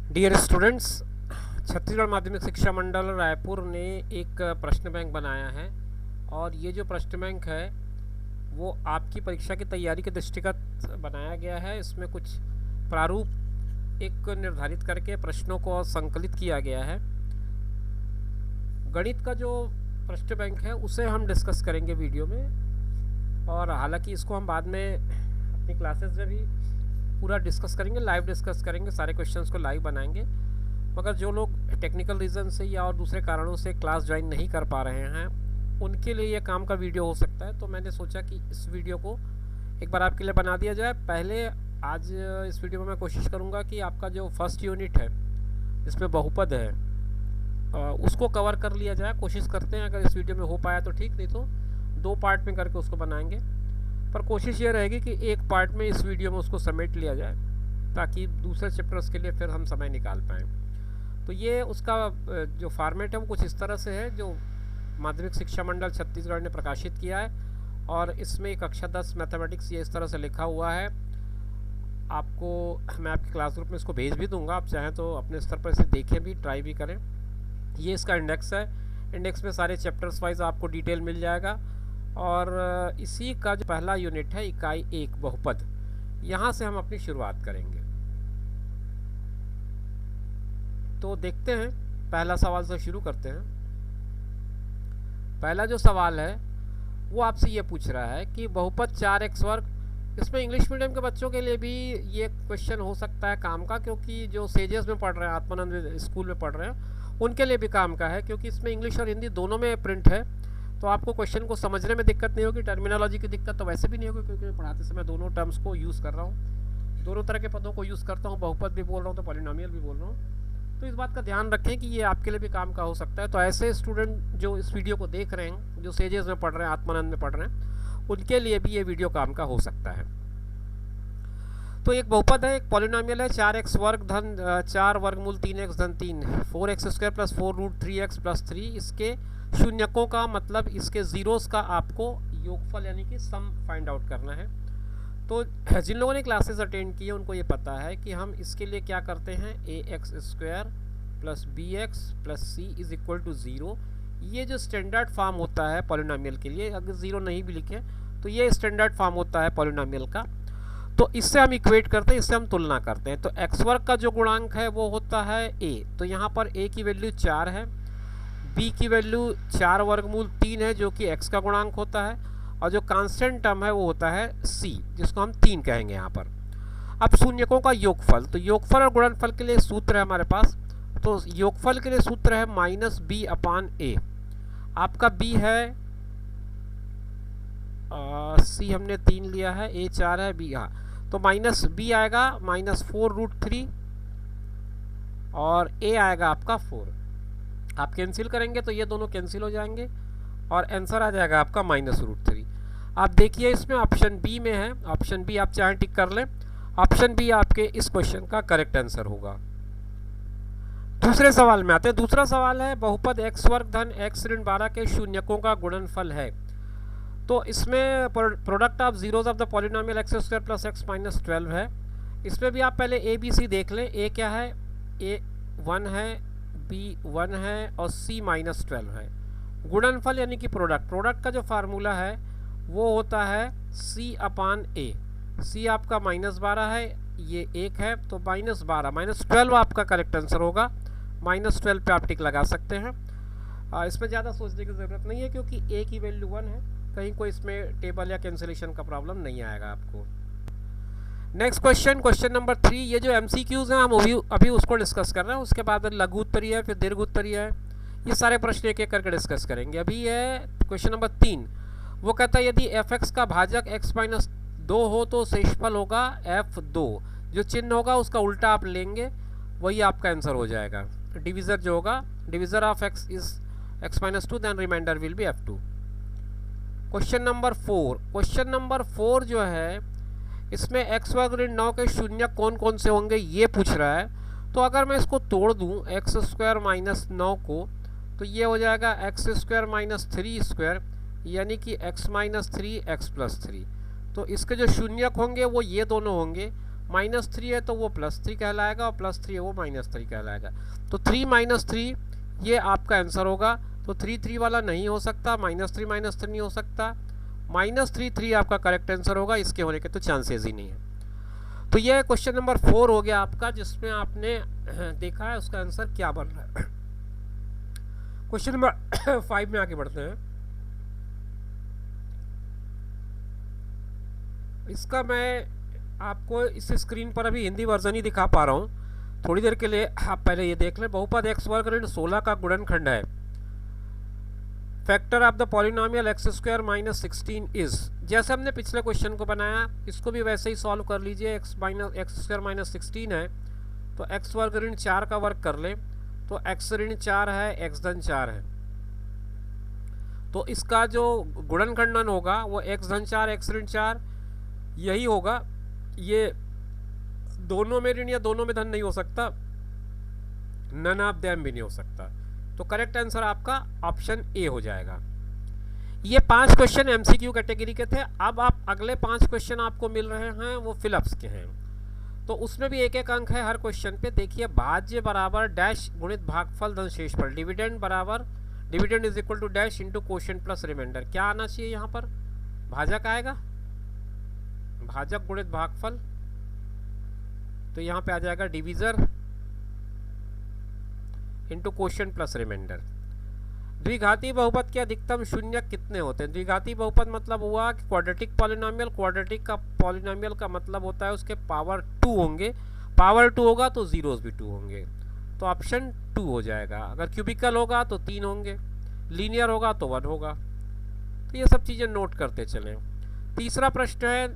Dear students, Chhattisgarh माध्यमिक शिक्षा मंडल रायपुर ने एक प्रश्न बैंक बनाया है और ये जो प्रश्न बैंक है वो आपकी परीक्षा की तैयारी के दृष्टिगत बनाया गया है। इसमें कुछ प्रारूप एक निर्धारित करके प्रश्नों को संकलित किया गया है। गणित का जो प्रश्न बैंक है उसे हम डिस्कस करेंगे वीडियो में, और हालांकि इसको हम बाद में अपनी क्लासेस में भी पूरा डिस्कस करेंगे, लाइव डिस्कस करेंगे, सारे क्वेश्चंस को लाइव बनाएंगे। मगर जो लोग टेक्निकल रीज़न से या और दूसरे कारणों से क्लास ज्वाइन नहीं कर पा रहे हैं उनके लिए ये काम का वीडियो हो सकता है, तो मैंने सोचा कि इस वीडियो को एक बार आपके लिए बना दिया जाए। पहले आज इस वीडियो में मैं कोशिश करूँगा कि आपका जो फर्स्ट यूनिट है जिसमें बहुपद है उसको कवर कर लिया जाए। कोशिश करते हैं, अगर इस वीडियो में हो पाया तो ठीक, नहीं तो 2 पार्ट में करके उसको बनाएंगे। पर कोशिश ये रहेगी कि एक पार्ट में इस वीडियो में उसको समेट लिया जाए ताकि दूसरे चैप्टर्स के लिए फिर हम समय निकाल पाएँ। तो ये उसका जो फॉर्मेट है वो कुछ इस तरह से है जो माध्यमिक शिक्षा मंडल छत्तीसगढ़ ने प्रकाशित किया है, और इसमें कक्षा 10 मैथमेटिक्स ये इस तरह से लिखा हुआ है। आपको मैं आपके क्लास ग्रुप में इसको भेज भी दूंगा, आप चाहें तो अपने स्तर पर इसे देखें भी, ट्राई भी करें। ये इसका इंडेक्स है, इंडेक्स में सारे चैप्टर्स वाइज आपको डिटेल मिल जाएगा। और इसी का जो पहला यूनिट है इकाई 1 बहुपद, यहाँ से हम अपनी शुरुआत करेंगे। तो देखते हैं, पहला सवाल से शुरू करते हैं। पहला जो सवाल है वो आपसे ये पूछ रहा है कि बहुपद 4x वर्ग, इसमें इंग्लिश मीडियम के बच्चों के लिए भी ये क्वेश्चन हो सकता है काम का, क्योंकि जो सेजेस में पढ़ रहे हैं, आत्मानंद स्कूल में पढ़ रहे हैं, उनके लिए भी काम का है, क्योंकि इसमें इंग्लिश और हिंदी दोनों में प्रिंट है। तो आपको क्वेश्चन को समझने में दिक्कत नहीं होगी, टर्मिनोलॉजी की दिक्कत तो वैसे भी नहीं होगी, क्योंकि मैं पढ़ाते समय दोनों टर्म्स को यूज़ कर रहा हूँ, दोनों तरह के पदों को यूज़ करता हूँ, बहुपद भी बोल रहा हूँ तो पॉलिनोमियल भी बोल रहा हूँ। तो इस बात का ध्यान रखें कि ये आपके लिए भी काम का हो सकता है। तो ऐसे स्टूडेंट जो इस वीडियो को देख रहे हैं, जो सेजेस में पढ़ रहे हैं, आत्मानंद में पढ़ रहे हैं, उनके लिए भी ये वीडियो काम का हो सकता है। तो एक बहुपद है, एक पॉलिनोमियल है, 4x वर्ग धन 4 वर्गमूल 3x धन 3, 4x square plus 4 root 3x plus 3। इसके शून्यकों का मतलब इसके ज़ीरोस का आपको योगफल यानी कि सम फाइंड आउट करना है। तो जिन लोगों ने क्लासेस अटेंड की है उनको ये पता है कि हम इसके लिए क्या करते हैं, ax square plus bx plus c is equal to 0। ये जो स्टैंडर्ड फॉर्म होता है पॉलिनोमियल के लिए, अगर 0 नहीं भी लिखे तो ये स्टैंडर्ड फॉर्म होता है पॉलिनोमियल का। तो इससे हम इक्वेट करते हैं, इससे हम तुलना करते हैं। तो x वर्ग का जो गुणांक है वो होता है a, तो यहाँ पर a की वैल्यू 4 है, b की वैल्यू 4 वर्गमूल 3 है जो कि x का गुणांक होता है, और जो कांस्टेंट टर्म है वो होता है c, जिसको हम 3 कहेंगे यहाँ पर। अब शून्यकों का योगफल, तो योगफल और गुणनफल के लिए सूत्र है हमारे पास। तो योगफल के लिए सूत्र है माइनस बी अपान ए। आपका b है c हमने 3 लिया है, a 4 है, b, हाँ, तो माइनस b आएगा माइनस 4 रूट 3 और a आएगा आपका 4। आप कैंसिल करेंगे तो ये दोनों कैंसिल हो जाएंगे और आंसर आ जाएगा आपका माइनस रूट 3। आप देखिए इसमें ऑप्शन बी में है, ऑप्शन बी आप चाहे टिक कर लें, ऑप्शन बी आपके इस क्वेश्चन का करेक्ट आंसर होगा। दूसरे सवाल में आते हैं। दूसरा सवाल है बहुपद x वर्ग धन x ऋण 12 के शून्यकों का गुणनफल है। तो इसमें product of zeros of the polynomial x square plus x minus 12 है। इसमें भी आप पहले ए बी सी देख लें। ए क्या है, ए 1 है, बी 1 है और सी माइनस 12 है। गुणनफल यानी कि प्रोडक्ट का जो फार्मूला है वो होता है सी अपान ए। सी आपका माइनस 12 है, ये 1 है, तो माइनस 12 माइनस 12 आपका करेक्ट आंसर होगा। माइनस 12 पे आप टिक लगा सकते हैं। इसमें ज़्यादा सोचने की ज़रूरत नहीं है, क्योंकि ए की वैल्यू 1 है, कहीं कोई इसमें टेबल या कैंसिलेशन का प्रॉब्लम नहीं आएगा आपको। Next question, question number 3। ये जो MCQs हैं हम अभी उसको डिस्कस कर रहे हैं, उसके बाद लघु उत्तरीय है, फिर दीर्घ उत्तरीय है, ये सारे प्रश्न एक एक करके डिस्कस करेंगे। अभी है क्वेश्चन नंबर 3। वो कहता है यदि f(x) का भाजक x माइनस 2 हो तो शेषफल होगा f2। जो चिन्ह होगा उसका उल्टा आप लेंगे, वही आपका आंसर हो जाएगा। डिविजर जो होगा, divisor of x is x minus 2, then remainder will be f2। Question number 4। Question number 4 जो है इसमें x वर्ग ऋण 9 के शून्य कौन कौन से होंगे ये पूछ रहा है। तो अगर मैं इसको तोड़ दूं एक्स स्क्वायर माइनस 9 को, तो ये हो जाएगा एक्स स्क्वायर माइनस 3 स्क्वायर, यानी कि x माइनस 3 एक्स प्लस 3। तो इसके जो शून्यक होंगे वो ये दोनों होंगे, -3 है तो वो +3 कहलाएगा, और +3 है वो -3 कहलाएगा। तो 3 -3 ये आपका आंसर होगा। तो 3 3 वाला नहीं हो सकता, -3 -3 नहीं हो सकता, -3 3 आपका करेक्ट आंसर होगा, इसके होने के तो चांसेस ही नहीं है। तो ये क्वेश्चन नंबर 4 हो गया आपका, जिसमें आपने देखा है उसका आंसर क्या बन रहा है। क्वेश्चन नंबर 5 में आगे बढ़ते हैं। इसका मैं आपको इस स्क्रीन पर अभी हिंदी वर्जन ही दिखा पा रहा हूँ, थोड़ी देर के लिए आप पहले ये देख लें। बहुपद x वर्ग ऋण 16 का गुणनखंड है। Factor of the polynomial x² - 16 is. जैसे हमने पिछले क्वेश्चन को बनाया, इसको भी वैसे ही सॉल्व कर लीजिए। x² - 16 है तो x वर्ग ऋण 4 का वर्ग कर लें, तो x ऋण 4 है, x धन 4 है, तो इसका जो गुणनखंडन होगा वो x धन 4 x ऋण 4 यही होगा। ये दोनों में ऋण या दोनों में धन नहीं हो सकता, नन ऑफ देम भी नहीं हो सकता। तो करेक्ट आंसर आपका ऑप्शन ए हो जाएगा। ये 5 क्वेश्चन एमसीक्यू कैटेगरी के थे। अब आप अगले 5 क्वेश्चन आपको मिल रहे हैं वो फिलअप्स के हैं, तो उसमें भी एक एक अंक है हर क्वेश्चन पे। देखिए, भाज्य बराबर डैश गुणित भागफल धन शेषफल, डिविडेंड बराबर dividend is equal to dash into quotient plus remainder. क्या आना चाहिए यहाँ पर? भाजक आएगा, भाजक गुणित भागफल, तो यहाँ पे आ जाएगा divisor into quotient plus remainder. द्विघाती बहुपद के अधिकतम शून्य कितने होते हैं? द्विघाती बहुपद मतलब हुआ कि क्वाड्रेटिक पॉलिनोमियल, क्वाड्रेटिक का पॉलिनोमियल का मतलब होता है उसके पावर 2 होंगे, पावर 2 होगा तो जीरोस भी 2 होंगे, तो ऑप्शन 2 हो जाएगा। अगर क्यूबिकल होगा तो 3 होंगे, लीनियर होगा तो 1 होगा। तो ये सब चीज़ें नोट करते चलें। तीसरा प्रश्न है,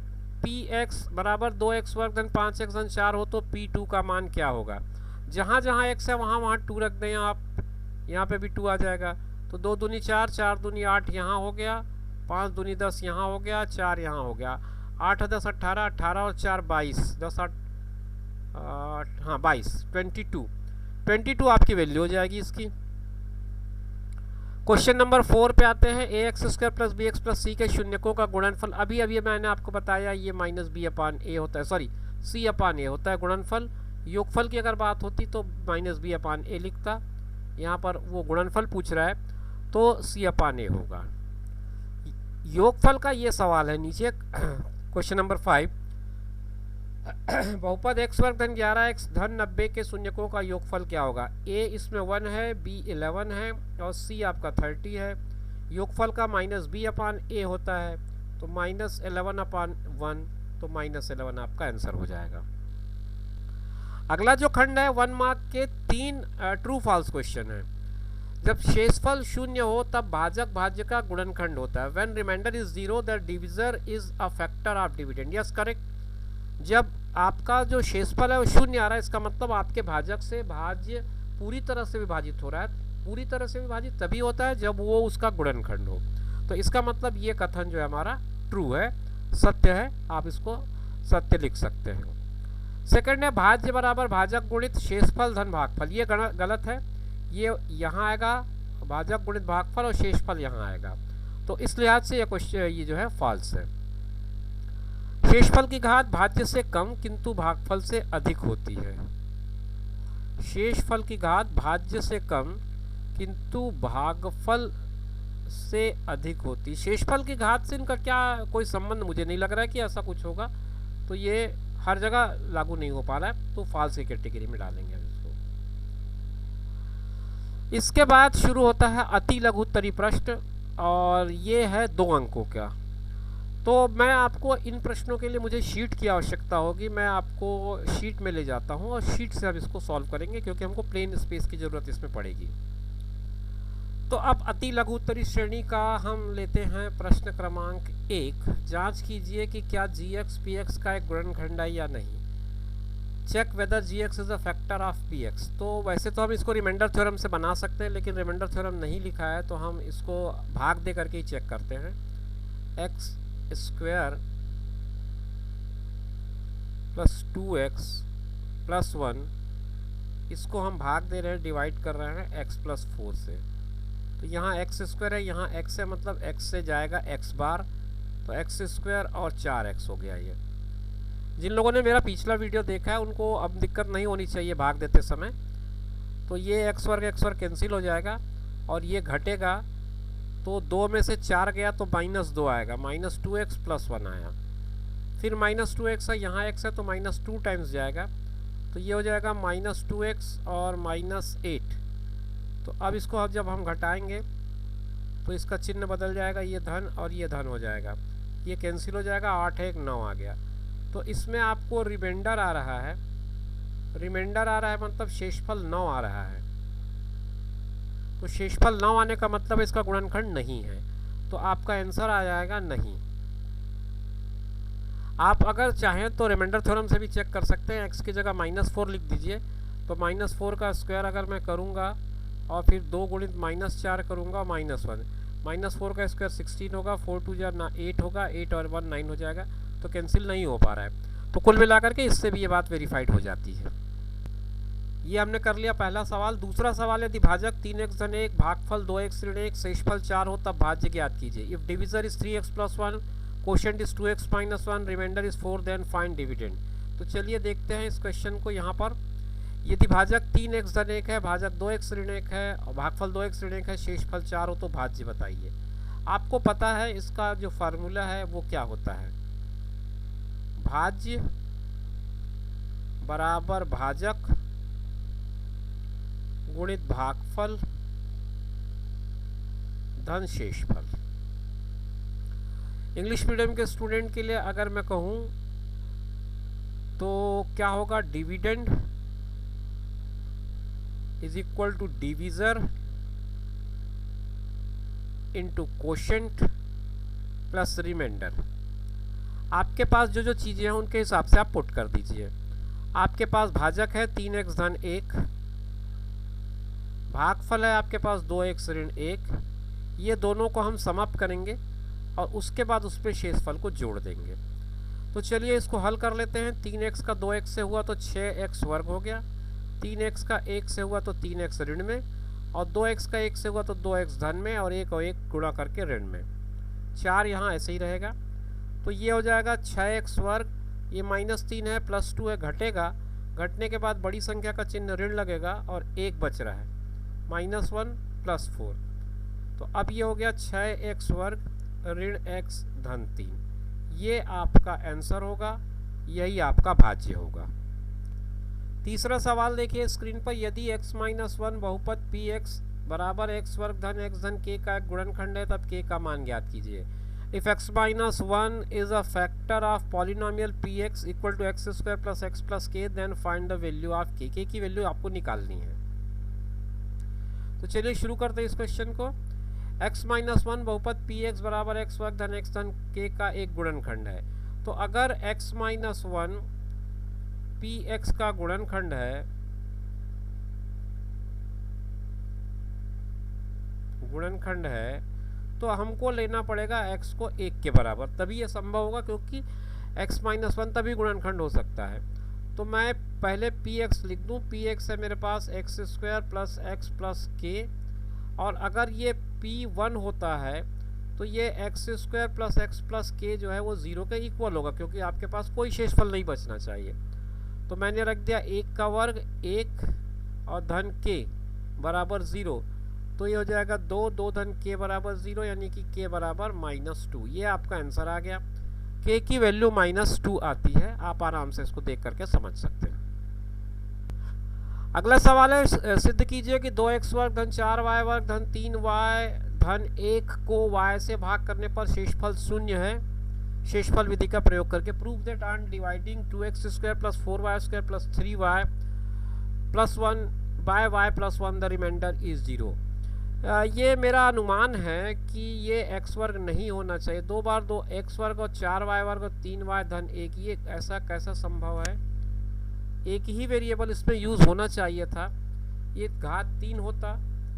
px बराबर 2x वर्ग धन 5x धन 4 हो तो p2 का मान क्या होगा? जहाँ जहाँ x है वहाँ वहाँ 2 रख दें आप, यहाँ पे भी 2 आ जाएगा। तो 2 दूनी 4, 4 दूनी 8 यहाँ हो गया, 5 दूनी 10 यहाँ हो गया, 4 यहाँ हो गया, 8 10 18, 18 और 4 22, 10 8 हाँ 22, 22 आपकी वैल्यू हो जाएगी इसकी। क्वेश्चन नंबर 4 पे आते हैं। ax² + bx + c के शून्यकों का गुणनफल, अभी मैंने आपको बताया ये -b/a होता है, सॉरी c/a होता है गुणनफल। योगफल की अगर बात होती तो -b/a लिखता, यहाँ पर वो गुणनफल पूछ रहा है तो c/a होगा। योगफल का ये सवाल है नीचे क्वेश्चन नंबर 5। बहुपद x वर्ग धन 11x धन 90 के शून्यकों का योगफल क्या होगा? a इसमें 1 है, b 11 है और c आपका 30 है। योगफल का -b/a होता है, तो -11/1, तो -11 आपका आंसर हो जाएगा। अगला जो खंड है 1 मार्क के 3 ट्रू फॉल्स क्वेश्चन है। जब शेषफल 0 हो तब भाजक भाज्य का गुणनखंड होता है। When reminder is 0 the divisor is a factor of dividend. Yes correct. जब आपका जो शेषफल है वो 0 आ रहा है, इसका मतलब आपके भाजक से भाज्य पूरी तरह से विभाजित हो रहा है। पूरी तरह से विभाजित तभी होता है जब वो उसका गुणनखंड हो। तो इसका मतलब ये कथन जो है हमारा ट्रू है, सत्य है, आप इसको सत्य लिख सकते हैं। सेकंड है भाज्य बराबर भाजक गुणित शेषफल धन भागफल, ये गलत है। ये यहाँ आएगा भाजक गुणित भागफल और शेषफल यहाँ आएगा, तो इस लिहाज से ये क्वेश्चन ये जो है फॉल्स है। शेषफल की घात भाज्य से कम किंतु भागफल से अधिक होती है। शेषफल की घात भाज्य से कम किंतु भागफल से अधिक होती। शेषफल की घात से इनका क्या कोई संबंध मुझे नहीं लग रहा है कि ऐसा कुछ होगा, तो ये हर जगह लागू नहीं हो पा रहा है, तो फॉल्स की कैटेगरी में डालेंगे इसको। इसके बाद शुरू होता है अति लघुत्तरी प्रश्न, और ये है 2 अंकों का। तो मैं आपको इन प्रश्नों के लिए मुझे शीट की आवश्यकता होगी, मैं आपको शीट में ले जाता हूँ और शीट से हम इसको सॉल्व करेंगे, क्योंकि हमको प्लेन स्पेस की ज़रूरत इसमें पड़ेगी। तो अब अति लघुत्तरी श्रेणी का हम लेते हैं प्रश्न क्रमांक 1। जांच कीजिए कि क्या gx px का एक गुणनखंड है या नहीं। Check whether gx is a factor of px। तो वैसे तो हम इसको रिमाइंडर थ्योरम से बना सकते हैं, लेकिन रिमाइंडर थ्योरम नहीं लिखा है, तो हम इसको भाग दे करके ही चेक करते हैं। x² + 2x + 1, इसको हम भाग दे रहे हैं, डिवाइड कर रहे हैं x + 4 से। तो यहाँ x² है, यहाँ x है, मतलब x से जाएगा x बार, तो x² और 4x हो गया ये। जिन लोगों ने मेरा पिछला वीडियो देखा है उनको अब दिक्कत नहीं होनी चाहिए भाग देते समय। तो ये एक्स वर्ग कैंसिल हो जाएगा और ये घटेगा, तो 2 में से 4 गया तो -2 आएगा, -2x + 1 आया। फिर -2x है, यहाँ x है तो -2 टाइम्स जाएगा, तो ये हो जाएगा -2x और -8। तो अब इसको जब हम घटाएंगे तो इसका चिन्ह बदल जाएगा, ये धन और ये धन हो जाएगा, ये कैंसिल हो जाएगा, 8 1 9 आ गया। तो इसमें आपको रिमाइंडर आ रहा है, मतलब शेषफल 9 आ रहा है। तो शेषफल 9 आने का मतलब इसका गुणनखंड नहीं है, तो आपका आंसर आ जाएगा नहीं। आप अगर चाहें तो रिमाइंडर थ्योरम से भी चेक कर सकते हैं। x की जगह -4 लिख दीजिए, तो -4 का स्क्वायर अगर मैं करूंगा और फिर 2 गुणित -4 करूंगा -1, -4 का स्क्वायर 16 होगा, 4 2 जा 8 होगा, 8 और 1 9 हो जाएगा, तो कैंसिल नहीं हो पा रहा है। तो कुल मिलाकर के इससे भी ये बात वेरीफाइड हो जाती है। ये हमने कर लिया पहला सवाल। दूसरा सवाल है, यदि भाजक 3x - 1 भागफल 2x - 1 शेषफल 4 हो तब भाज्य ज्ञात कीजिए। If divisor is 3x + 1, quotient is 2x - 1, remainder is 4, then find dividend. तो चलिए देखते हैं इस क्वेश्चन को। यहाँ पर यदि भाजक 3x - 1 है, भाजक 2x - 1 है और भागफल 2x - 1 है, शेषफल 4 हो तो भाज्य बताइए। आपको पता है इसका जो फार्मूला है वो क्या होता है, भाज्य बराबर भाजक गुणित भागफल धन शेषफल। इंग्लिश मीडियम के स्टूडेंट के लिए अगर मैं कहूं तो क्या होगा, dividend is equal to divisor into quotient plus remainder. आपके पास जो जो चीज़ें हैं उनके हिसाब से आप पुट कर दीजिए। आपके पास भाजक है 3x - 1, भागफल है आपके पास 2x - 1, ये दोनों को हम सम अप करेंगे और उसके बाद उस पर शेषफल को जोड़ देंगे। तो चलिए इसको हल कर लेते हैं। 3x का 2x से हुआ तो 6x वर्ग हो गया, 3x का 1 से हुआ तो 3x ऋण में, और 2x का 1 से हुआ तो 2x धन में, और 1 और 1 गुणा करके ऋण में। 4 यहाँ ऐसे ही रहेगा, तो ये हो जाएगा 6x वर्ग, ये -3 है +2 है, घटेगा, घटने के बाद बड़ी संख्या का चिन्ह ऋण लगेगा और 1 बच रहा है, -1 + 4। तो अब ये हो गया 6x वर्ग ऋण x धन 3। ये आपका आंसर होगा, यही आपका भाज्य होगा। तीसरा सवाल देखिए स्क्रीन पर, यदि x - 1 बहुपद px बराबर x वर्ग धन x धन k का एक गुणनखंड है तब k का मान ज्ञात कीजिए। If x - 1 is a factor of polynomial px equal to x square plus x plus k, then find the value of k। k की वैल्यू आपको निकालनी है। तो चलिए शुरू करते हैं इस क्वेश्चन को। x - 1 बहुपद px बराबर x वर्ग धन x धन k का एक गुणनखंड है। तो अगर x - 1 px का गुणनखंड है, तो हमको लेना पड़ेगा x को 1 के बराबर, तभी ये संभव होगा, क्योंकि x - 1 तभी गुणनखंड हो सकता है। तो मैं पहले px लिख दूं, px है मेरे पास x square plus x plus k, और अगर ये p1 होता है तो ये x square plus x plus k जो है वो 0 के इक्वल होगा, क्योंकि आपके पास कोई शेषफल नहीं बचना चाहिए। तो मैंने रख दिया 1 का वर्ग 1 और धन k बराबर 0, तो ये हो जाएगा 2 धन k बराबर 0, यानी कि k बराबर -2। ये आपका आंसर आ गया। k की वैल्यू -2 आती है, आप आराम से इसको देख करके समझ सकते हैं। अगला सवाल है, सिद्ध कीजिए कि 2x वर्ग धन 4y वर्ग धन 3y धन 1 को y से भाग करने पर शेषफल 0 है। शेषफल विधि का प्रयोग करके prove that on dividing 2x square plus 4y square plus 3y plus 1 by y plus 1 the remainder is 0। ये मेरा अनुमान है कि ये x वर्ग नहीं होना चाहिए। 2 बार 2x वर्ग और 4y वर्ग और 3y धन 1, ये ऐसा कैसा संभव है? एक ही वेरिएबल इसमें यूज़ होना चाहिए था। ये घात 3 होता,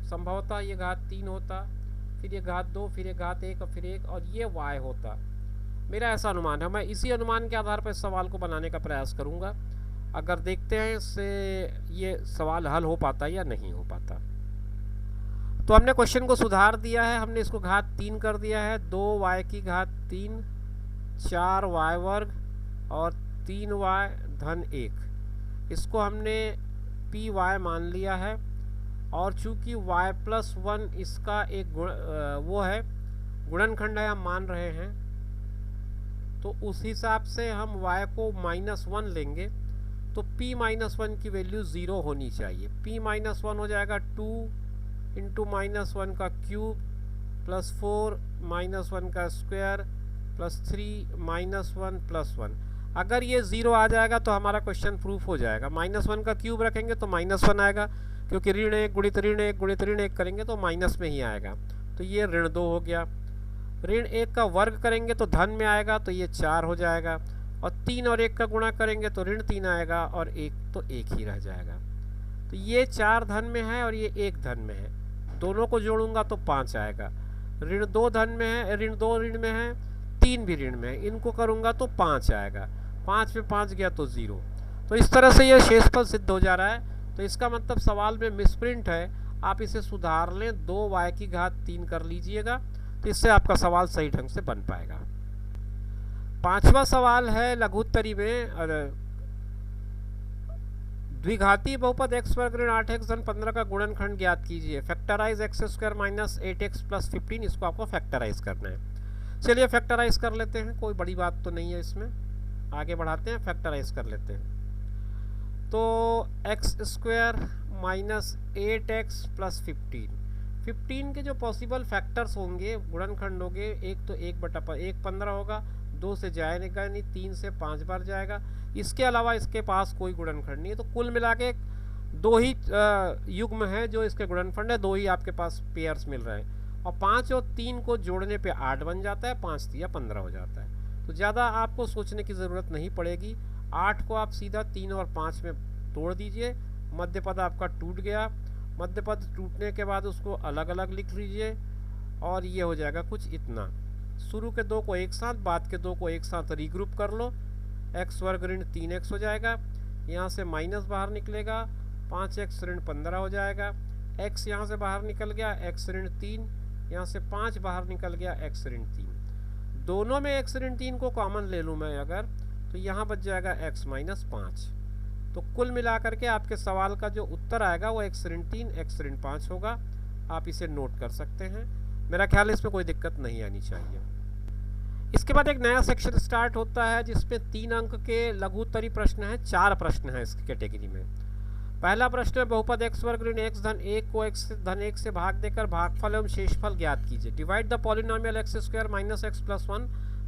संभवतः ये घात 3 होता, फिर ये घात 2, फिर ये घात 1 और फिर 1, और ये y होता। मेरा ऐसा अनुमान है। मैं इसी अनुमान के आधार पर इस सवाल को बनाने का प्रयास करूँगा। अगर देखते हैं इससे ये सवाल हल हो पाता या नहीं हो पाता। तो हमने क्वेश्चन को सुधार दिया है, हमने इसको घात 3 कर दिया है। 2y की घात 3, 4y वर्ग और 3y धन 1, इसको हमने पी वाई मान लिया है। और चूंकि y प्लस 1 इसका एक वो है गुणनखंड है, हम मान रहे हैं, तो उस हिसाब से हम y को -1 लेंगे। तो p -1 की वैल्यू 0 होनी चाहिए। p -1 हो जाएगा 2 इंटू -1 का क्यूब प्लस 4 -1 का स्क्वायर प्लस 3 -1 प्लस 1। अगर ये 0 आ जाएगा तो हमारा क्वेश्चन प्रूफ हो जाएगा। -1 का क्यूब रखेंगे तो -1 आएगा, क्योंकि ऋण 1 गुणित ऋण 1 गुणित ऋण 1 करेंगे तो माइनस में ही आएगा, तो ये ऋण 2 हो गया। ऋण 1 का वर्ग करेंगे तो धन में आएगा, तो ये 4 हो जाएगा। और 3 और 1 का गुणा करेंगे तो ऋण 3 आएगा, और 1 तो 1 ही रह जाएगा। तो ये 4 धन में है और ये 1 धन में है, दोनों को जोड़ूंगा तो 5 आएगा। ऋण 2 धन में है, ऋण 2 ऋण में है, 3 भी ऋण में है, इनको करूंगा तो 5 आएगा। 5 में 5 गया तो 0। तो इस तरह से ये शेषफल सिद्ध हो जा रहा है। तो इसका मतलब सवाल में मिसप्रिंट है, आप इसे सुधार लें, 2y की घात 3 कर लीजिएगा, तो इससे आपका सवाल सही ढंग से बन पाएगा। 5वां सवाल है लघुत्तरी में, द्विघाती बहुपद x वर्ग ऋण 8x धन 15 का गुणनखंड ज्ञात कीजिए। Factorise x square minus 8x plus 15, इसको आपको फैक्टराइज करना है। चलिए फैक्टराइज कर लेते हैं, कोई बड़ी बात तो नहीं है इसमें, आगे बढ़ाते हैं, फैक्टराइज कर लेते हैं। तो x square minus 8x plus 15 के जो पॉसिबल फैक्टर्स होंगे, गुणनखंड होंगे, एक तो 1 15 होगा, 2 से जाएगा नहीं, 3 से 5 बार जाएगा, इसके अलावा इसके पास कोई गुणनखंड नहीं है। तो कुल मिला के 2 ही युग्म है जो इसके गुणनखंड है, 2 ही आपके पास पेयर्स मिल रहे हैं। और 5 और 3 को जोड़ने पे 8 बन जाता है, 5 3 15 हो जाता है। तो ज़्यादा आपको सोचने की ज़रूरत नहीं पड़ेगी। 8 को आप सीधा 3 और 5 में तोड़ दीजिए, मध्य पद आपका टूट गया। मध्य पद टूटने के बाद उसको अलग अलग लिख लीजिए, और ये हो जाएगा कुछ इतना। शुरू के 2 को एक साथ, बाद के 2 को एक साथ रीग्रुप कर लो, x वर्ग ऋण 3x हो जाएगा, यहाँ से माइनस बाहर निकलेगा, 5x ऋण 15 हो जाएगा, x यहाँ से बाहर निकल गया, x ऋण 3, यहाँ से 5 बाहर निकल गया, x ऋण 3। दोनों में x ऋण 3 को कॉमन ले लूँ मैं अगर, तो यहाँ बच जाएगा x माइनस 5। तो कुल मिलाकर के आपके सवाल का जो उत्तर आएगा वो x ऋण 3 x ऋण 5 होगा। आप इसे नोट कर सकते हैं, मेरा ख्याल है इसमें कोई दिक्कत नहीं आनी चाहिए। इसके बाद एक नया सेक्शन स्टार्ट होता है जिसमें 3 अंक के लघुत्तरी प्रश्न हैं, 4 प्रश्न हैं इस कैटेगरी में। पहला प्रश्न है बहुपद x वर्ग ऋण x धन 1 को x धन 1 से भाग देकर भागफल एवं शेषफल ज्ञात कीजिए। Divide the polynomial x square minus x plus 1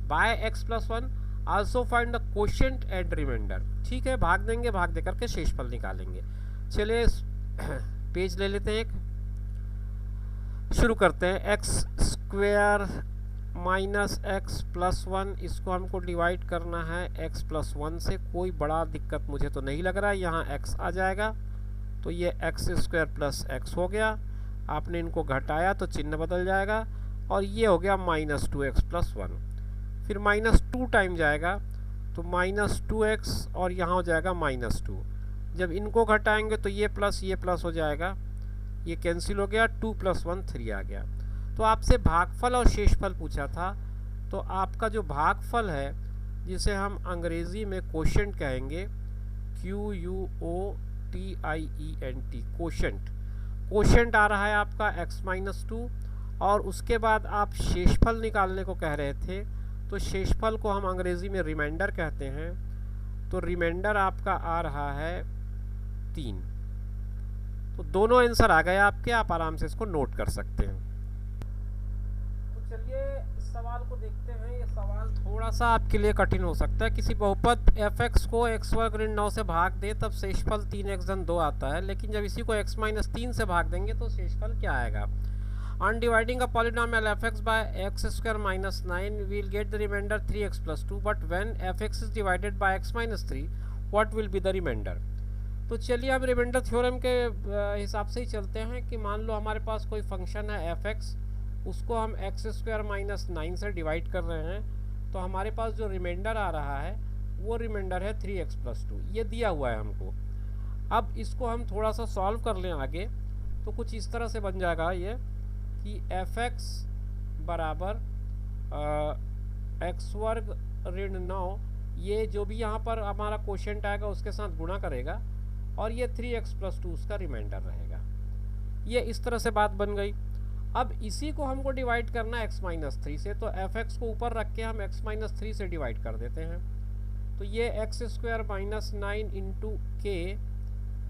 by x plus 1, also find the quotient and remainder. ठीक है, भाग देंगे, भाग देकर के शेषफल निकालेंगे। चलिए पेज ले लेते हैं, एक शुरू करते हैं। x square minus x plus 1, इसको हमको डिवाइड करना है x प्लस 1 से। कोई बड़ा दिक्कत मुझे तो नहीं लग रहा है, यहाँ x आ जाएगा, तो ये x स्क्वायर प्लस x हो गया। आपने इनको घटाया तो चिन्ह बदल जाएगा, और ये हो गया माइनस 2x प्लस 1। फिर माइनस 2 टाइम जाएगा तो माइनस 2x, और यहाँ हो जाएगा माइनस 2। जब इनको घटाएंगे तो ये प्लस हो जाएगा, ये कैंसिल हो गया, 2 + 1 3 आ गया। तो आपसे भागफल और शेषफल पूछा था, तो आपका जो भागफल है जिसे हम अंग्रेज़ी में क्वोशिएंट कहेंगे, QUOTIENT, क्वोशिएंट आ रहा है आपका x माइनस 2। और उसके बाद आप शेषफल निकालने को कह रहे थे, तो शेषफल को हम अंग्रेज़ी में रिमाइंडर कहते हैं। तो रिमाइंडर आपका आ रहा है 3। तो दोनों आंसर आ गए आपके, आप आराम से इसको नोट कर सकते हैं। तो चलिए इस सवाल को देखते हैं। ये सवाल थोड़ा सा आपके लिए कठिन हो सकता है। किसी बहुपद fx को x वर्ग ऋण 9 से भाग दे तब शेषफल 3x धन 2 आता है, लेकिन जब इसी को x माइनस 3 से भाग देंगे तो शेषफल क्या आएगा। On dividing a polynomial fx by x square minus 9, we will get the remainder 3x plus 2. But when fx is divided by x minus 3, what will be the remainder? तो चलिए हम remainder theorem के हिसाब से ही चलते हैं कि मान लो हमारे पास कोई फंक्शन है fx, उसको हम x स्क्वायर माइनस 9 से डिवाइड कर रहे हैं, तो हमारे पास जो रिमाइंडर आ रहा है वो रिमाइंडर है 3x प्लस 2। ये दिया हुआ है हमको। अब इसको हम थोड़ा सा सॉल्व कर लें आगे, तो कुछ इस तरह से बन जाएगा ये कि fx बराबर x वर्ग ऋण 9 ये जो भी यहाँ पर हमारा क्वोशिएंट आएगा उसके साथ गुणा करेगा और ये 3x+2 उसका रिमाइंडर रहेगा। ये इस तरह से बात बन गई। अब इसी को हमको डिवाइड करना है x-3 से, तो fx को ऊपर रख के हम x-3 से डिवाइड कर देते हैं। तो ये x² - 9 इंटू k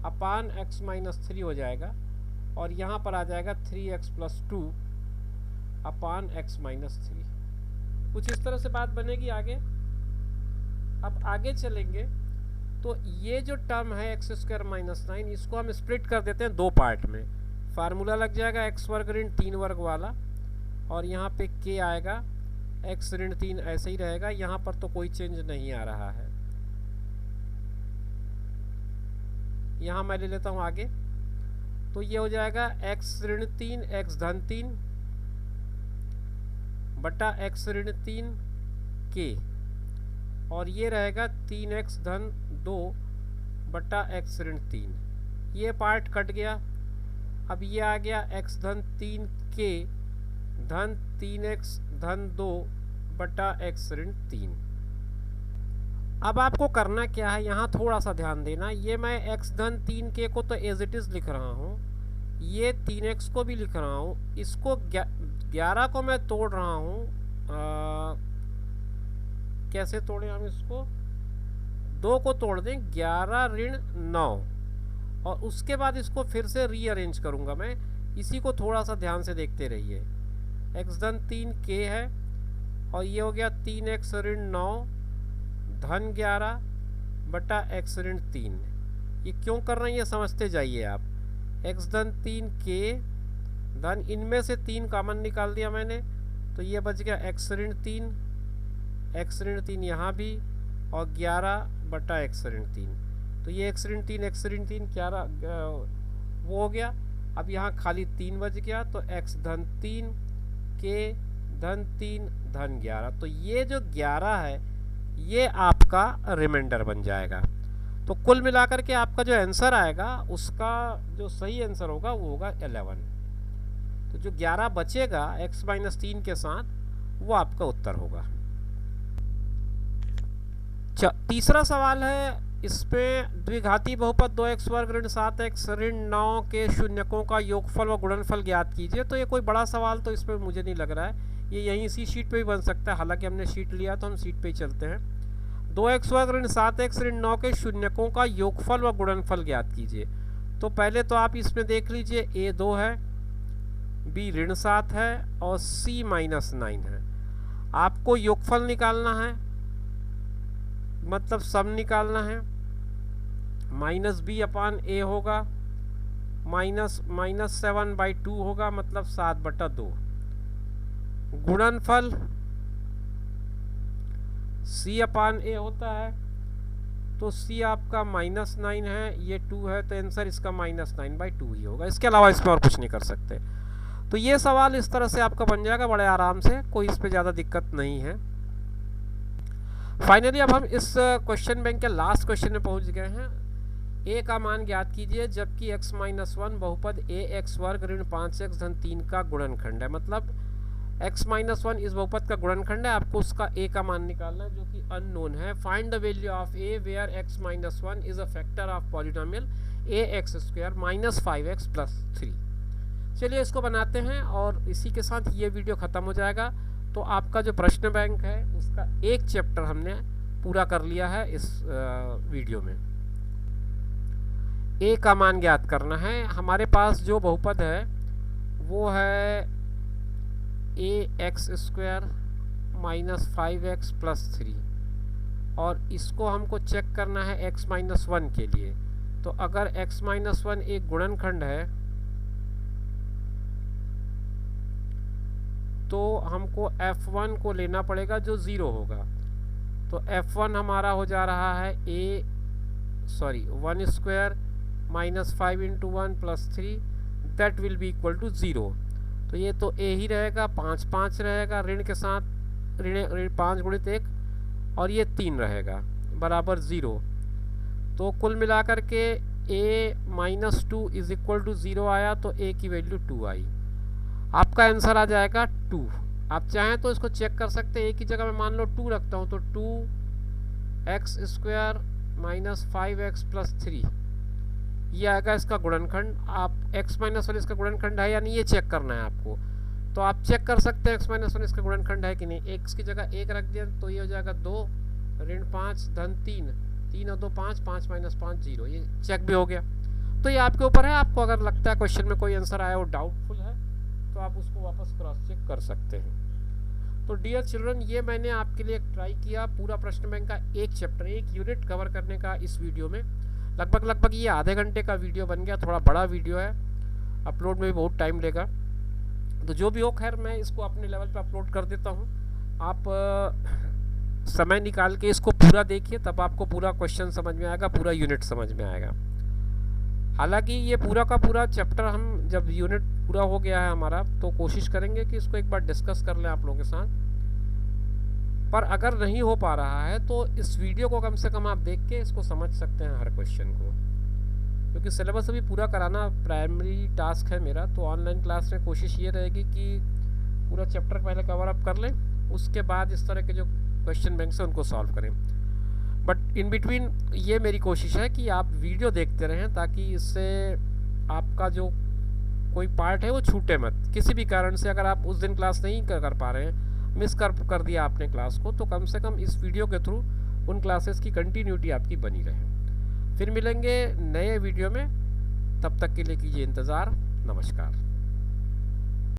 अपान x-3 हो जाएगा और यहाँ पर आ जाएगा 3x+2 अपान x-3। कुछ इस तरह से बात बनेगी आगे। अब आगे चलेंगे तो ये जो टर्म है x² - 9 इसको हम स्प्लिट कर देते हैं दो पार्ट में। फार्मूला लग जाएगा x वर्ग ऋण 3 वर्ग वाला और यहाँ पे k आएगा x ऋण 3 ऐसे ही रहेगा, यहाँ पर तो कोई चेंज नहीं आ रहा है। यहाँ मैं ले लेता हूँ आगे, तो ये हो जाएगा x ऋण 3 x धन 3 बटा x ऋण 3 k और ये रहेगा 3x धन 2 बटा x ऋण 3। ये पार्ट कट गया। अब ये आ गया x धन 3 k धन 3x धन 2 बटा x ऋण 3। अब आपको करना क्या है, यहाँ थोड़ा सा ध्यान देना। ये मैं x धन 3 k को तो एज इट इज़ लिख रहा हूँ, ये 3x को भी लिख रहा हूँ, इसको 11 को मैं तोड़ रहा हूँ। कैसे तोड़ें हम इसको, 2 को तोड़ दें 11 ऋण 9 और उसके बाद इसको फिर से रीअरेंज करूँगा मैं। इसी को थोड़ा सा ध्यान से देखते रहिए। x धन 3 k है और ये हो गया 3x ऋण 9 धन 11 बटा x ऋण 3। ये क्यों कर रहे हैं ये समझते जाइए आप। x धन 3 k धन, इनमें से 3 कॉमन निकाल दिया मैंने, तो ये बच गया x ऋण 3 यहाँ भी और 11 बटा x ऋण 3। तो ये x ऋण 3 11 वो हो गया। अब यहाँ खाली 3 बच गया, तो x धन 3 k धन 3 धन 11। तो ये जो 11 है ये आपका रिमाइंडर बन जाएगा। तो कुल मिलाकर के आपका जो आंसर आएगा उसका जो सही आंसर होगा वो होगा 11। तो जो 11 बचेगा x-3 के साथ वो आपका उत्तर होगा। तीसरा सवाल है, इसमें द्विघाती बहुपद 2x वर्ग ऋण 7x ऋण 9 के शून्यकों का योगफल व गुणनफल ज्ञात कीजिए। तो ये कोई बड़ा सवाल तो इसमें मुझे नहीं लग रहा है, ये यहीं इसी शीट पे भी बन सकता है। हालांकि हमने शीट लिया तो हम शीट पे ही चलते हैं। 2x वर्ग ऋण 7x ऋण 9 के शून्यकों का योगफल व गुणनफल ज्ञात कीजिए। तो पहले तो आप इसमें देख लीजिए, a 2 है, b ऋण 7 है और c -9 है। आपको योगफल निकालना है, मतलब सम निकालना है। -b अपान a होगा, -7/2 होगा, मतलब 7/2। गुणनफल c अपान a होता है, तो c आपका -9 है, ये 2 है, तो आंसर इसका -9/2 ही होगा। इसके अलावा इसमें और कुछ नहीं कर सकते। तो ये सवाल इस तरह से आपका बन जाएगा बड़े आराम से, कोई इस पे ज़्यादा दिक्कत नहीं है। फाइनली अब हम इस क्वेश्चन बैंक के लास्ट क्वेश्चन में पहुंच गए हैं। a का मान ज्ञात कीजिए जबकि x-1 बहुपद ax वर्ग ऋण 5x धन 3 का गुणनखंड है। मतलब x-1 इस बहुपद का गुणनखंड है, आपको उसका a का मान निकालना है जो कि अननोन है। Find the value of a where x-1 is a factor of polynomial ax² - 5x + 3। चलिए इसको बनाते हैं और इसी के साथ ये वीडियो ख़त्म हो जाएगा। तो आपका जो प्रश्न बैंक है उसका एक चैप्टर हमने पूरा कर लिया है इस वीडियो में। a का मान ज्ञात करना है। हमारे पास जो बहुपद है वो है ax² - 5x + 3 और इसको हमको चेक करना है x-1 के लिए। तो अगर x-1 एक गुणनखंड है तो हमको f1 को लेना पड़ेगा जो 0 होगा। तो f1 हमारा हो जा रहा है 1² - 5 × 1 + 3 that will be equal to 0। तो ये तो a ही रहेगा, 5 5 रहेगा, ऋण के साथ ऋण 5 × 1 और ये 3 रहेगा बराबर 0। तो कुल मिलाकर के a - 2 = 0 आया, तो a की वैल्यू 2 आई। आपका आंसर आ जाएगा 2। आप चाहें तो इसको चेक कर सकते हैं, a की जगह मैं मान लो 2 रखता हूँ तो 2 x square minus 5x plus 3, ये आएगा इसका गुणनखंड। आप x माइनस 1 इसका गुणनखंड है या नहीं ये चेक करना है आपको, तो आप चेक कर सकते हैं x माइनस 1 इसका गुणनखंड है कि नहीं। x की जगह 1 रख दिया तो ये हो जाएगा 2 ऋण 5 धन 3, 3 और 2 5, 5 माइनस 5 0, ये चेक भी हो गया। तो ये आपके ऊपर है, आपको अगर लगता है क्वेश्चन में कोई आंसर आया वो डाउटफुल है तो आप उसको वापस क्रॉस चेक कर सकते हैं। तो डियर चिल्ड्रन, ये मैंने आपके लिए ट्राई किया पूरा प्रश्न बैंक का एक चैप्टर, एक यूनिट कवर करने का इस वीडियो में। लगभग ये आधे घंटे का वीडियो बन गया, थोड़ा बड़ा वीडियो है, अपलोड में भी बहुत टाइम लेगा। तो जो भी हो, खैर मैं इसको अपने लेवल पे अपलोड कर देता हूँ। आप समय निकाल के इसको पूरा देखिए, तब आपको पूरा क्वेश्चन समझ में आएगा, पूरा यूनिट समझ में आएगा। हालांकि ये पूरा का पूरा चैप्टर हम जब यूनिट पूरा हो गया है हमारा तो कोशिश करेंगे कि इसको एक बार डिस्कस कर लें आप लोगों के साथ। पर अगर नहीं हो पा रहा है तो इस वीडियो को कम से कम आप देख के इसको समझ सकते हैं हर क्वेश्चन को, क्योंकि सिलेबस अभी पूरा कराना प्राइमरी टास्क है मेरा। तो ऑनलाइन क्लास में कोशिश ये रहेगी कि पूरा चैप्टर पहले कवर अप कर लें, उसके बाद इस तरह के जो क्वेश्चन बैंक से उनको सॉल्व करें। बट इन बिटवीन ये मेरी कोशिश है कि आप वीडियो देखते रहें, ताकि इससे आपका जो कोई पार्ट है वो छूटे मत। किसी भी कारण से अगर आप उस दिन क्लास नहीं कर पा रहे हैं, मिस कर दिया आपने क्लास को, तो कम से कम इस वीडियो के थ्रू उन क्लासेस की कंटिन्यूटी आपकी बनी रहे। फिर मिलेंगे नए वीडियो में, तब तक के लिए कीजिए इंतज़ार। नमस्कार।